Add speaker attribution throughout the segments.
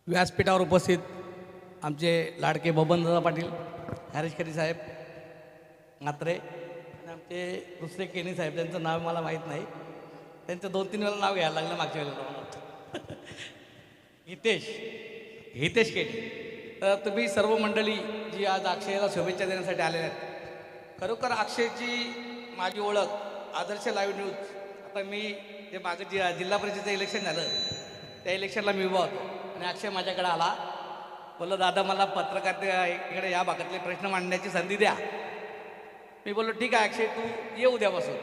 Speaker 1: व्यासपीठावर उपस्थित आमचे लाडके बबनदादा पाटील, हरीशकरी साहेब म्हात्रे आणि आमचे दुसरे केनी साहेब, त्यांचं नाव मला माहीत नाही, त्यांचं 2-3 वेळा नाव घ्यायला लागलं मागच्या वेळेला. हितेश केनी. तर तुम्ही सर्व मंडळी जी आज अक्षयला शुभेच्छा देण्यासाठी आलेल्या आहेत, खरोखर अक्षयची माझी ओळख आदर्श लाईव्ह न्यूज. आता मी जे मागं जिल्हा परिषदेचं इलेक्शन झालं त्या इलेक्शनला मी उभा होतो आणि अक्षय माझ्याकडे आला, बोललो दादा मला पत्रकार इकडे या भागातले प्रश्न मांडण्याची संधी द्या. मी बोललो ठीक आहे अक्षय, तू ये उद्यापासून.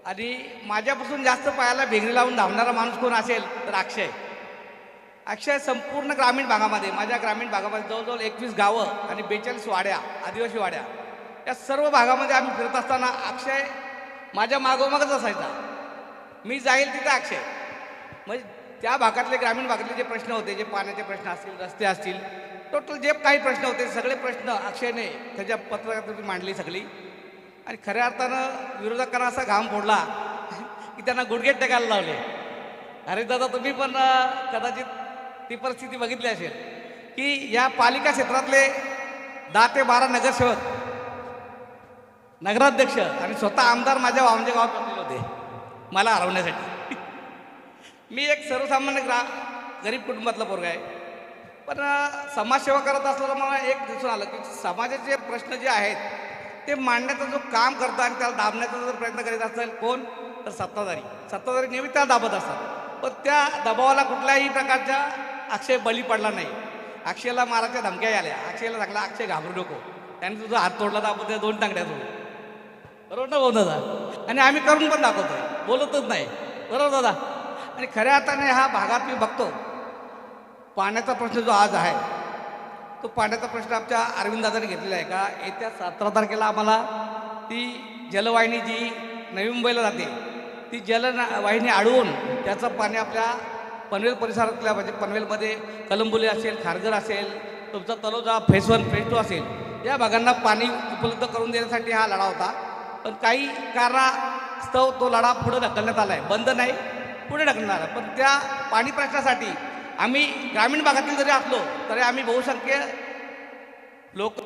Speaker 1: आणि माझ्यापासून जास्त पायाला भेंगरी लावून धावणारा माणूस कोण असेल तर अक्षय संपूर्ण ग्रामीण भागामध्ये, माझ्या ग्रामीण भागामध्ये जवळजवळ 21 गावं आणि 42 वाड्या, आदिवासी वाड्या, या सर्व भागामध्ये आम्ही फिरत असताना अक्षय माझ्या मागोमागच असायचा. मी जाईल तिथं अक्षय. म्हणजे त्या भागातले, ग्रामीण भागातले जे प्रश्न होते, जे पाण्याचे प्रश्न असतील, रस्ते असतील, टोटल जे काही प्रश्न होते सगळे प्रश्न अक्षयने त्याच्या पत्रकारातून मांडली सगळी. आणि खऱ्या अर्थानं विरोधकांना असा घाम फोडला की त्यांना गुडघे टेकायला लावले. अरे दादा, तुम्ही पण कदाचित ती परिस्थिती बघितली असेल की या पालिका क्षेत्रातले 10 ते 12 नगरसेवक, नगराध्यक्ष आणि स्वतः आमदार माझ्या गावात बसलेले होते मला हरवण्यासाठी. मी एक सर्वसामान्य गरीब कुटुंबातला पोरगा आहे, पण समाजसेवा करत असलेलं मला एक दिसून आलं की समाजाचे प्रश्न जे आहेत ते मांडण्याचं जो काम करतं आणि त्याला दाबण्याचा जर प्रयत्न करीत असेल कोण, तर सत्ताधारी नेहमी त्याला दाबत असतात. पण त्या दबावाला कुठल्याही प्रकारच्या अक्षय बळी पडला नाही. अक्षयला माराच्या धमक्या आल्या. अक्षयला सांगला अक्षय घाबरू नको, त्याने तुझा हात तोडला तर आपण त्या 2 टांगड्या तोडू. बरोबर ना भाऊ दादा? आणि आम्ही करून पण दाखवतोय, बोलतच नाही. बरोबर दादा? आणि खऱ्या अर्थाने हा भागात मी बघतो पाण्याचा प्रश्न जो आज आहे तो पाण्याचा प्रश्न आमच्या अरविंद दादाने घेतलेला आहे का. येत्या 17 तारखेला आम्हाला ती जलवाहिनी जी नवी मुंबईला जाते ती जलवाहिनी अडवून त्याचं पाणी आपल्या पनवेल परिसरातल्या, म्हणजे पनवेलमध्ये कलंबोली असेल, खारघर असेल, तुमचा तलोजा फेज 1 फेज 2 असेल, या भागांना पाणी उपलब्ध करून देण्यासाठी हा लढा होता. पण काही कारणास्तव तो लढा पुढे ढकलण्यात आला आहे. बंद नाही, पुढे ढकलणार. पण त्या पाणी प्रश्नासाठी आम्ही ग्रामीण भागातील जरी असलो तरी आम्ही बहुसंख्य लोक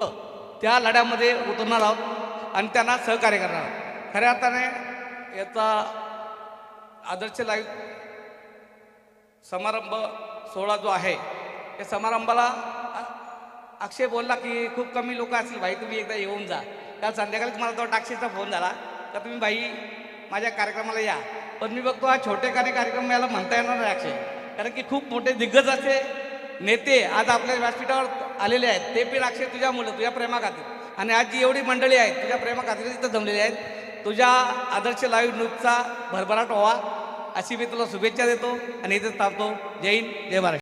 Speaker 1: त्या लढ्यामध्ये उतरणार आहोत आणि त्यांना सहकार्य करणार आहोत. खऱ्या अर्थाने याचा आदर्श लाईव्ह समारंभ सोहळा जो आहे त्या समारंभाला अक्षय बोलला की खूप कमी लोक असतील भाई, तुम्ही एकदा येऊन जा. काल संध्याकाळीच मला तो टाक्षीचा फोन झाला का तुम्ही भाई माझ्या कार्यक्रमाला या. पण मी बघतो हा छोटे कार्यक्रम याला म्हणता येणार नाही अक्षय, कारण की खूप मोठे दिग्गज असे नेते आज आपल्या व्यासपीठावर आलेले आहेत. ते पण अक्षय तुझ्यामुळे, तुझ्या प्रेमाखातीर. आणि आज जी एवढी मंडळी आहेत तुझ्या प्रेमाखातीर इथं जमलेली आहेत. तुझ्या आदर्श लाईव्ह न्यूजचा भरभराट व्हावा अशी मी तुला शुभेच्छा देतो आणि इथेच थांबतो. जय हिंद, जय महाराष्ट्र.